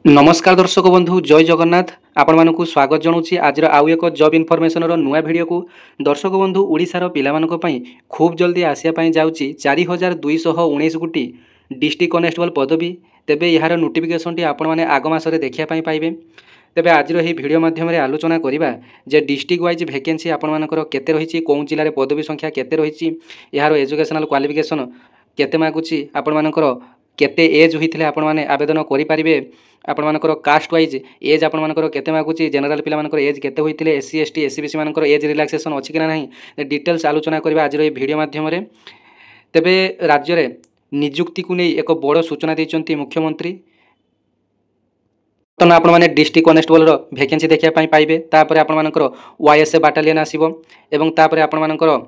नमस्कार दर्शक बंधु जय जगन्नाथ आपण मानकु स्वागत जनाऊँगी आज आउ एक जॉब इनफॉरमेशन नुआ वीडियो को दर्शक बंधु ओडिशार पिलामानक पई खूब जल्दी आसिया जाऊँगी 4219 गोटी डिस्ट्रिक्ट कनेस्टेबल पदवी तेबे यार नोटिफिकेशन टी आपण माने आग मासरे देखिया पई पाइबे। तेबे आज रही वीडियो माध्यम आलोचना करिबा जे डिस्ट्रिक्ट वाइज वैकेंसी आपण मानकर केते रहिछि कोन जिल्ला रे पदवी संख्या केते रहिछि यार एजुकेशनल क्वालिफिकेशन केते मागुछि आपण मानकर केते एज होइथिले आपण माने आवेदन करि परिबे आपण मानकर कास्ट वाइज एज आपण मानकर केते मागुछि जनरल पिला मानकर एज केते होइथिले एससी एसटी एससीबीसी मानकर एज रिलैक्सेशन अछि कि नाही डिटेल्स आलोचना करिबा आज रे वीडियो माध्यम रे। तेबे राज्य रे नियुक्ति को नहीं एक बड़ सूचना देइचंती मुख्यमंत्री तो आपण माने डिस्ट्रिक्ट कनेस्टेबल रो वैकेंसी देखिया पई पाइबे। तापर आपण मानकर वाईएसए बाटालियन आसीबो एवं तापर आपण मानकर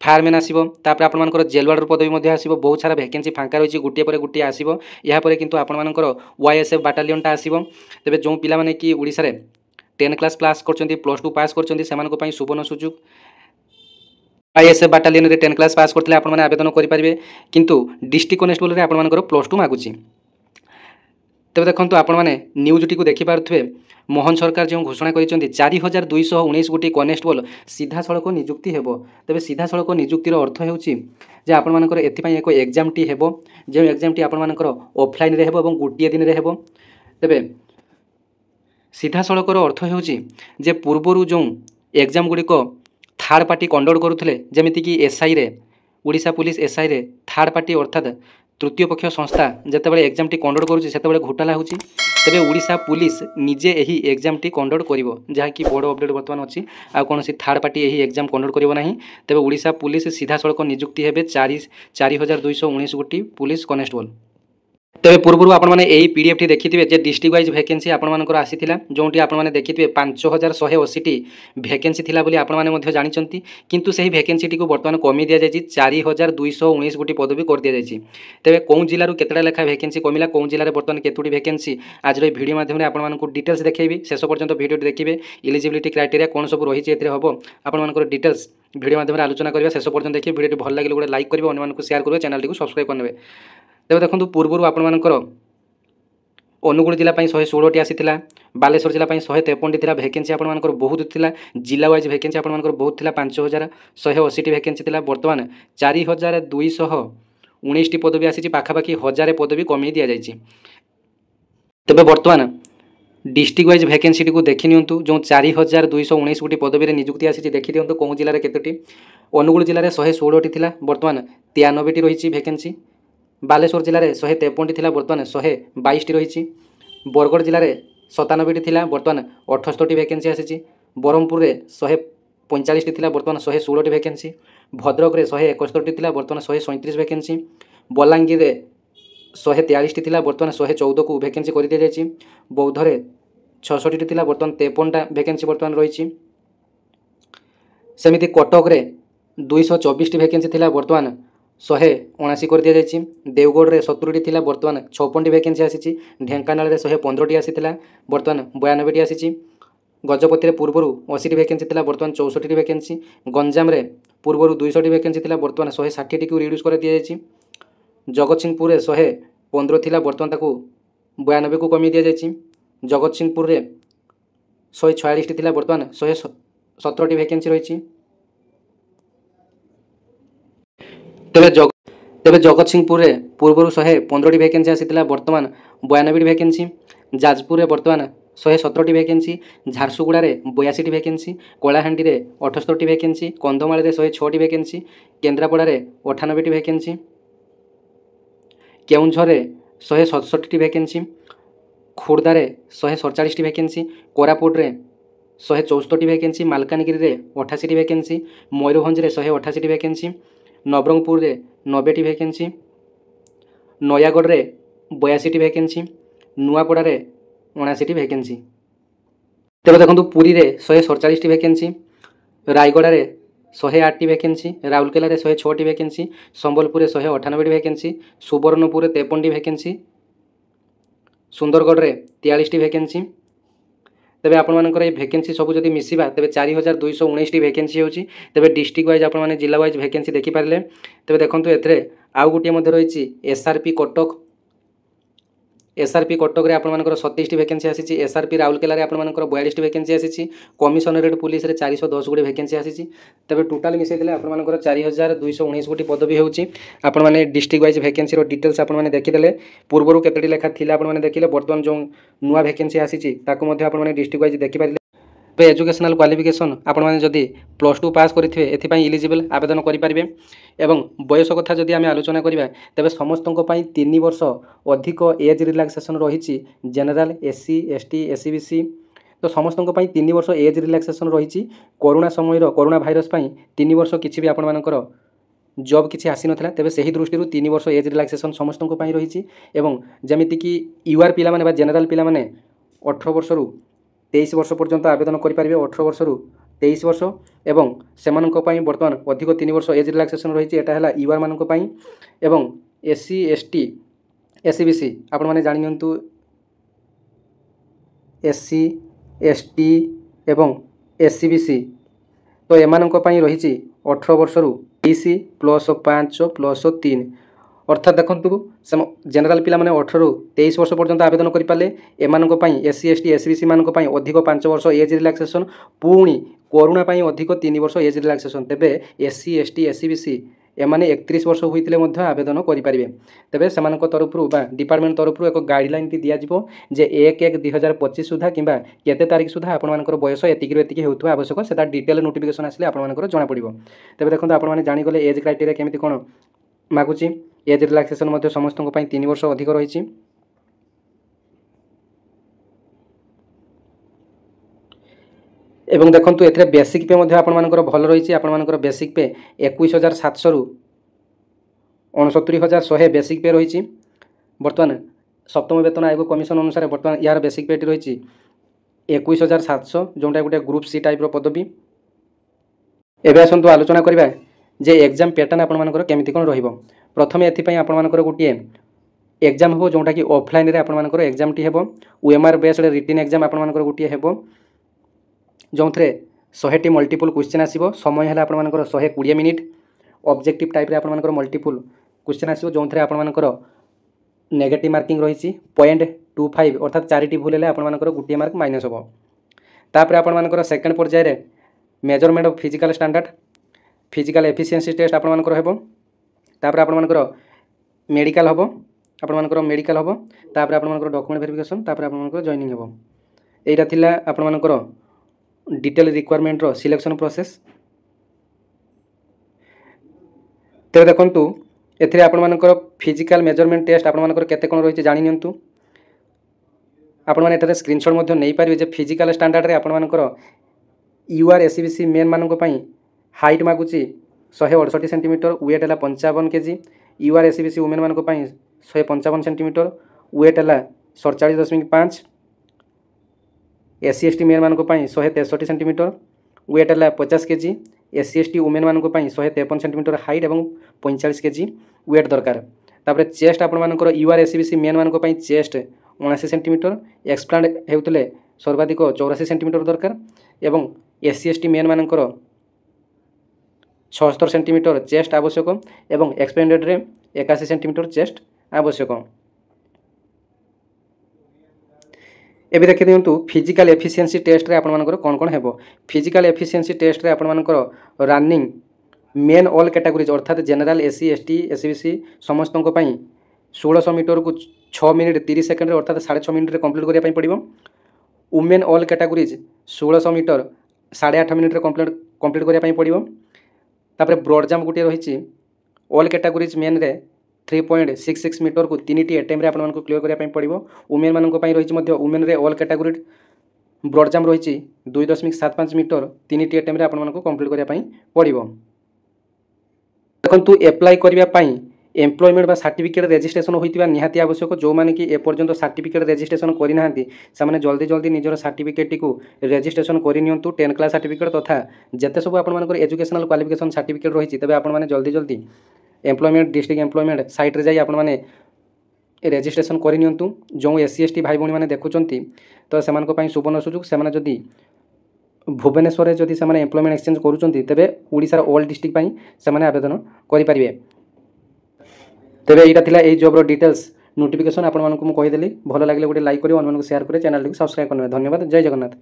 फायरमैन आसीबो तापर आपण मानकर जेल वार्डर पदवी मध्ये आसीबो बहुत सारा वैकेंसी फांका रहिछि गुटिए पर गुटिए आसीबो या परे किंतु आपण मानकर वाईएसएफ बाटालियन टा आसीबो। तेबे जो पिला माने कि ओडिसा रे 10 क्लास पास करचंती प्लस 2 पास करचंती सेमान को पई सुवर्ण सुযোগ वाईएसएफ बाटालियन रे 10 क्लास पास करथिले आपण माने आवेदन करि परिबे किंतु डिस्ट्रिक्ट कनेस्टेबल रे आपण मानकर प्लस 2 मागुछि। तेबे देखंतु आपण माने न्यूज टी को देखि पारथुवे मोहन सरकार जो घोषणा करिसेंती 4219 गोटी कनेस्टेबल सीधा सड़क नियुक्ति हेबो। तेबे सीधा सड़क नियुक्तिर अर्थ हेउची जे आपण मानकर एथि पई एक एग्जाम टी हेबो जे एग्जाम टी आपण मानकर ऑफलाइन रे हेबो एवं गोटिए दिन रे हेबो। तेबे सीधा सड़कर अर्थ हेउची जे पूर्वरु जो एग्जाम गुडी को थर्ड पार्टी कंडक्ट करुथिले जेमिति कि एसआई रे ओडिशा पुलिस एसआई रे थर्ड पार्टी अर्थात तृतीय पक्ष संस्था जेतेबेले एग्जाम टी कंडक्ट करूची सेतेबेले घोटाला होची। तेबे ओडिशा पुलिस निजे एही एग्जाम टी कंडक्ट करिवो जहा कि बड़ अपडेट वर्तमान अछि आ कोनोसी थर्ड पार्टी एही एग्जाम कंडक्ट करिवो नाही। तेबे ओडिशा पुलिस सीधा सड़क नियुक्ति हेबे 4219 गोटी पुलिस कनेस्टेबल। तेबे पूर्व आपण माने एही पीडीएफ टी देखिथिबे जे डिस्ट्रिक्ट वाइज वैकेंसी आपण मानकर आसीथिला जोंटी आपण माने देखिथिबे 5180 टी वैकेंसी थिला बोली आपण माने मध्ये जानिचंती किंतु सही वैकेंसी टी को वर्तमान कमी दिया जायछि 4219 गोटी पदवी कर दिया जायछि। तेबे कोन जिल्ला रु केतडा लेखा वैकेंसी कमिला कोन जिल्ला रे वर्तमान केतुडी वैकेंसी आज रे वीडियो माध्यम रे आपण मानकु डिटेल्स देखेबी शेष पर्यंत वीडियो टी देखिबे एलिजिबिलिटी क्राइटेरिया कोन सब रहिछि एथरे हबो आपण मानकर डिटेल्स वीडियो माध्यम रे आलोचना करबा शेष पर्यंत देखि वीडियो टी भल लागिले गोटे लाइक करबे अन्य मानकु शेयर करबे चैनल टी को सब्सक्राइब करनेबे। तेबे देखंतु पूर्वरु आपण मानकर अनुगुल जिला 116 टी आसीथिला बालेश्वर जिला 153 टी थिला वैकेंसी आपण मानकर बहुत थिला जिला वाइज वैकेंसी आपण मानकर बहुत थिला 5180 टी वैकेंसी थिला वर्तमान 4219 टी पदवी आसी पाखापाखि 1000 पदवी कमी दिया जायछि। तबे वर्तमान डिस्ट्रिक्ट वाइज वैकेंसी को देखि नियंतु जो 4219 गोटी पदवी रे नियुक्ति आसी देखि दियंतु कोन जिल्ला रे केतोटी अनुगुल जिल्ला रे 116 टी थिला वर्तमान 93 टी रहिछि वैकेंसी बालेश्वर जिले में 153 टी वर्तमान 122 टी रही बरगढ़ जिले में 97 टी वर्तमान 78 टी वैकेंसी आसी ब्रह्मपुर में 145 टी वर्तमान 116 टी वैकेंसी भद्रक में 171 टी वर्तमान 137 वैकेंसी बलांगीर में 143 टी वर्तमान 114 को वैकेंसी कर दि जाएगी बौद्ध में 66 टी वर्तमान 53टा वैकेंसी वर्तमान रही सेमती कटक में 224 टी वैकेंसी थी वर्तमान 179 कर दि जाएगी देवगढ़ में 70 टी वर्तमान 56 टी वैकेंसी आसी ढेंकानाल में 115 टी आसी वर्तमान 92 टी आसी गजपति में पूर्वर 80 टी वैकेंसी थी वर्तमान 64 टी वैकेंसी गंजाम में पूर्वर 200 टी वैकेंसी थी वर्तमान 160 टी को रिड्यूस कर दि जाएगी जगतसिंहपुर में 115 थी वर्तमान 92 को कमी दि जाएगी जगतसिंहपुर में 146 टी वर्तमान 117 टी वैकेंसी रही। तेबे जगतसिंहपुर में पूर्वर 115 टी वैकेंसी आसी वर्तमान 92 टी वैकेंसी जाजपुर में वर्तमान 117 टी वैकेंसी झारसुगुड़ा में 82 टी वैकेंसी कलाहांडी में 78 टी वैकेंसी कंधमाल में 106 टी वैकेंसी केन्द्रापड़ा में 98 टी वैकेंसी केउंझर में 167 टी वैकेंसी खोर्धा में 147 टी वैकेंसी कोरापुट में 174 टी वैकेंसी मालकानगिरी में 88 टी वैकेंसी मयूरभंज में 188 टी वैकेंसी नवरंगपुर में 90 टी वैकेंसी नयागढ़ में 82 टी वैकेंसी नुआपड़ा में 79 टी वैकेंसी। तेज देखो पुरी में 147 टी वैकेंसी रायगढ़ में 108 टी वैकेंसी राउरकेला में 106 टी वैकेंसी संबलपुर में 198 टी वैकेंसी सुवर्णपुर में 53 टी वैकेंसी सुंदरगढ़ में 43 टी वैकेंसी। तेबे आपण मानकर ये वैकेंसी सब जदि मिसिबा तेबे 4219 टी वैकेंसी होची। तेबे डिस्ट्रिक्ट वाइज आपण माने जिला वाइज वैकेंसी देखि पारले। तेबे देखंतु एथरे आउ गुटिए मध्ये रहिछि एसआरपी कटक एसआरपी कटक रे आपनकर 27टी वैकेंसी आसी। एसआरपी राउरकेला रे आपनकर 42टी वैकेंसी आसी। कमिशनरेट पुलिस रे 410 गुटे वैकेंसी आसी। तबे टोटाल मिसेदेले आपनकर 4219 गोटी पदवी होउची। आपण माने डिस्ट्रिक्ट वाइज वैकेंसी रो डिटेल्स आपण माने देखिदेले। पूर्वरु केतेटी लेखा थिला आपण माने देखिले। वर्तमान जो नुआ वैकेंसी आसी ताको मध्ये आपण माने डिस्ट्रिक्ट वाइज देखि पारिले। पे एजुकेशनल क्वालिफिकेशन आपण माने जदि +2 पास करिथिबे एथिपाई एलिजिबल आवेदन करि पारिबे। एवं बयस कथा जदि आमे आलोचना करिबा तबे समस्तनको पई 3 वर्ष अधिक एज रिलैक्सेशन रहिछि। जनरल एससी एसटी एससीबीसी तो समस्तनको पई 3 वर्ष एज रिलैक्सेशन रहिछि। कोरोना समय रो कोरोना भाइरस पई 3 वर्ष किछि भी आपण मानकर जॉब किछि आसी नथला। तबे सही दृष्टि 3 वर्ष एज रिलैक्सेशन समस्तनको पई रहिछि। एवं जेमिति कि यूआर पिला माने बा जनरल पिला माने 18 वर्ष रु 23 वर्ष पर्यंत आवेदन करि पारिबे। 18 वर्ष रु 23 वर्ष एवं सेमाननको पई वर्तमान अधिक 3 वर्ष एज रिलैक्सेशन रहिछि। एटा हला यूआर माननको पई। एवं एससी एसटी एससीबीसी आपण माने जानि नियंतु एससी एसटी एवं एससीबीसी तो एमाननको पई रहिछि 18 वर्ष रु 20 प्लस 5 प्लस 3 अर्थात देखंतु जनरल पिला माने 18 रु 23 वर्ष पर्यंत आवेदन करि पाले। एमाननको पई एससी एसटी एससीबीसी माननको पई अधिक 5 वर्ष एज रिलैक्सेशन पुणी कोरोना पई अधिक 3 वर्ष एज रिलैक्सेशन। तबे एससी एसटी एससीबीसी एमाने 31 वर्ष होइतिले मध्ये आवेदन करि पारिबे। तबे समानक तरफरु बा डिपार्टमेंट तरफरु एक गाइडलाइन टी दिया जिवो जे 1/1/2025 सुधा किबा केते तारिख सुधा आपण मानकर बयस एतिकी एतिकी हेउथवा आवश्यक सेटा डिटेल नोटिफिकेशन आसले आपण मानकर जणा पडिबो। तबे देखंतु आपण माने जानि गले एज क्राइटेरिया केमिति कोन मागुची। एज रिलैक्सेशन मध्ये समस्तक पई 3 वर्ष अधिक रहिछि। एवं देखंतु एथरे बेसिक पे मध्ये आपण मानकर भल रहिछि। आपण मानकर बेसिक पे 21700 रु 69100 बेसिक पे रहिछि। वर्तमान सप्तम वेतन आयोग कमिशन अनुसार वर्तमान यार बेसिक पे रहिछि 21700 जोंटा गुटे ग्रुप सी टाइप रो पदवी। एबे आसंतु आलोचना करिबा जे एग्जाम पैटर्न आपण मानकर केमिति कोन रहिबो। प्रथमे एथि पई आपण मानकर गुटिए एग्जाम हो जोंटा कि ऑफलाइन रे आपण मानकर एग्जाम टी हेबो। ओएमआर बेस्ड रिटन एग्जाम आपण मानकर गुटिए हेबो जोंथरे 100 टी मल्टीपल क्वेश्चन आसीबो। समय हला आपण मानकर 120 मिनिट। ऑब्जेक्टिव टाइप रे आपण मानकर मल्टीपल क्वेश्चन आसीबो जोंथरे आपण मानकर नेगेटिव मार्किंग रहिछि 0.25 अर्थात 4 टी भूल हेले आपण मानकर गुटिए मार्क माइनस होबो। तापर आपण मानकर सेकंड पर्याय रे measurement of physical standard physical efficiency test आपण मानकर हेबो। तापर आपण मानकर मेडिकल होबो। आपण मानकर मेडिकल होबो। तापर आपण मानकर डॉक्यूमेंट वेरिफिकेशन तापर आपण मानकर जॉइनिंग हेबो। एटा थिला आपण मानकर डिटेल रिक्वायरमेंट रो सिलेक्शन प्रोसेस। ते देखंतु एथिरे आपण मानकर फिजिकल मेजरमेंट टेस्ट आपण मानकर केते कोन रहिछि जानि नियंतु। आपण माने एटारे स्क्रीनशॉट मध्ये नै पारिबे जे फिजिकल स्टैंडर्ड रे आपण मानकर यूआर एससीबीसी मेन मानको पई हाइट मागुची 168 सेंटीमीटर वेट हला 55 केजी। यूआर एससीबीसी वुमेन मानको पई 155 सेंटीमीटर वेट हला 47.5। एससी एसटी मेन मानको पई 163 सेंटीमीटर वेट हला 50 केजी। एससी एसटी वुमेन मानको पई 153 सेंटीमीटर हाइट एवं 45 केजी वेट दरकार। तापर चेस्ट आपण मानकर यूआर एससीबीसी मेन मानको पई चेस्ट 79 सेंटीमीटर एक्सप्लांड हेउतले सर्वाधिक 84 सेंटीमीटर दरकार। एवं एससी एसटी मेन मानकर 76 सेंटीमीटर चेस्ट आवश्यक एवं एक्सपेंडेड रे 81 सेंटीमीटर चेस्ट आवश्यक। एबे देखि दियंतु फिजिकल एफिशिएंसी टेस्ट रे आपण मानकर कोन कोन हेबो। फिजिकल एफिशिएंसी टेस्ट रे आपण मानकर रनिंग मेन ऑल कैटेगरीज अर्थात जनरल एससी एसटी एससीबीसी समस्तनको पई 1600 मीटर को 6 मिनिट 30 सेकंड रे अर्थात 6.5 मिनिट रे कंप्लीट करिया पई पड़िबो। Women all categories 1600 metre 8.5 minute रे कंप्लीट करिया पई पड़िबो। तापर ब्रॉड जंप गुटे रहिछि ऑल कैटेगरीज मेन रे 3.66 मीटर को 3 टी अटेम्प रे आपण मानको क्लियर करिया पई पड़िबो। वुमेन मानको पई रहिछि मध्ये वुमेन रे ऑल कैटेगरी ब्रॉड जंप रहिछि 2.75 मीटर 3 टी अटेम्प रे आपण मानको कंप्लीट करिया पई पड़िबो। देखंतु अप्लाई करिया पई एम्प्लॉयमेंट बा सर्टिफिकेट रजिस्ट्रेशन होइतिबा निहाती आवश्यक। जो माने कि ए पर्यंत सर्टिफिकेट रजिस्ट्रेशन करि नाहंती सामाने जल्दी जल्दी निजर सर्टिफिकेट टी को रजिस्ट्रेशन करि नियंतु। 10 क्लास सर्टिफिकेट तथा जते सब आपण मानकर एजुकेशनल क्वालिफिकेशन सर्टिफिकेट रहिछि तबे आपण माने जल्दी जल्दी एम्प्लॉयमेंट डिस्ट्रिक्ट एम्प्लॉयमेंट साइट रे जाई आपण माने रजिस्ट्रेशन करि नियंतु। जो एससी एसटी भाई भणी माने देखुचंती तो सेमानक पई सुवर्ण सुযোগ सेमाने जदी भुवनेश्वर रे जदी सेमाने एम्प्लॉयमेंट एक्सचेंज करूचंती तबे ओडिसा रो ऑल डिस्ट्रिक्ट पई सेमाने आवेदन करि परिबे। तबे एटा थिला ए जॉब रो डिटेल्स ନୋଟିଫିକେସନ୍ ଆପଣମାନଙ୍କୁ ମୁଁ କହିଦେଲି। ଭଲ ଲାଗିଲେ ଗୋଟେ ଲାଇକ୍ କରିବେ, ଅନ୍ୟମାନଙ୍କୁ ସେୟାର କରିବେ, ଚ୍ୟାନେଲଟିକୁ ସବସ୍କ୍ରାଇବ୍ କରିନେବେ। ଧନ୍ୟବାଦ। ଜୟ ଜଗନ୍ନାଥ।